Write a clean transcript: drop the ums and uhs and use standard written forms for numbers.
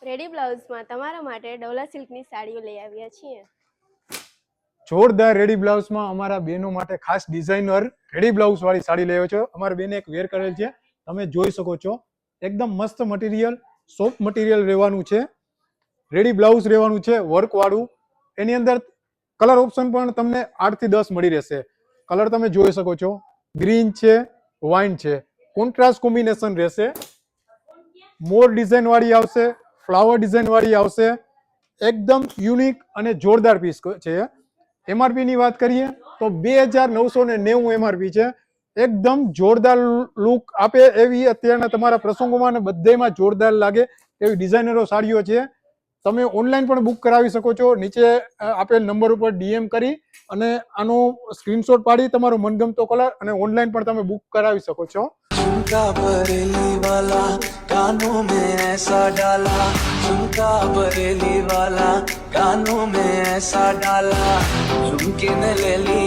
Ready બ્લાઉઝમાં તમારા માટે ડોલા સિલ્કની સાડીઓ લઈ આવ્યા છીએ. જોરદાર રેડી બ્લાઉઝમાં અમારા બહેનો માટે ખાસ ડિઝાઇનર રેડી બ્લાઉઝ વાળી સાડી લેવો છો. અમારા બેને એક વેર કરેલ છે, તમે જોઈ શકો છો. એકદમ મસ્ત મટીરિયલ, સોફ્ટ મટીરિયલ રહેવાનું છે. રેડી બ્લાઉઝ રહેવાનું છે, વર્ક વાળું. એની અંદર કલર ઓપ્શન પણ તમને 8 થી 10 મળી રહેશે. કલર તમે જોઈ શકો છો, ગ્રીન છે, વાઇન છે, કોન્ટ્રાસ્ટ કોમ્બિનેશન રહેશે. મોર ડિઝાઇન વાળી આવશે, ફ્લાવર ડિઝાઇન વાળી આવશે. એકદમ યુનિક અને જોરદાર પીસ છે. એમઆરપી ની વાત કરીએ તો 2990 એમઆરપી છે. એકદમ જોરદાર લુક આપે એવી અત્યારના તમારા પ્રસંગોમાં અને બધેમાં જોરદાર લાગે એવી ડિઝાઇનરો સાડીઓ છે. તમે ઓનલાઈન પણ બુક કરાવી શકો છો. નીચે આપેલ નંબર ઉપર ડીએમ કરી અને આનો સ્ક્રીનશોટ પાડી તમારો મનગમતો કલર અને ઓનલાઈન પણ તમે બુક કરાવી શકો છો. झुमका बरेली वाला कानों में ऐसा डाला, झुमका बरेली वाला कानों में ऐसा डाला, झुमके ने ले ली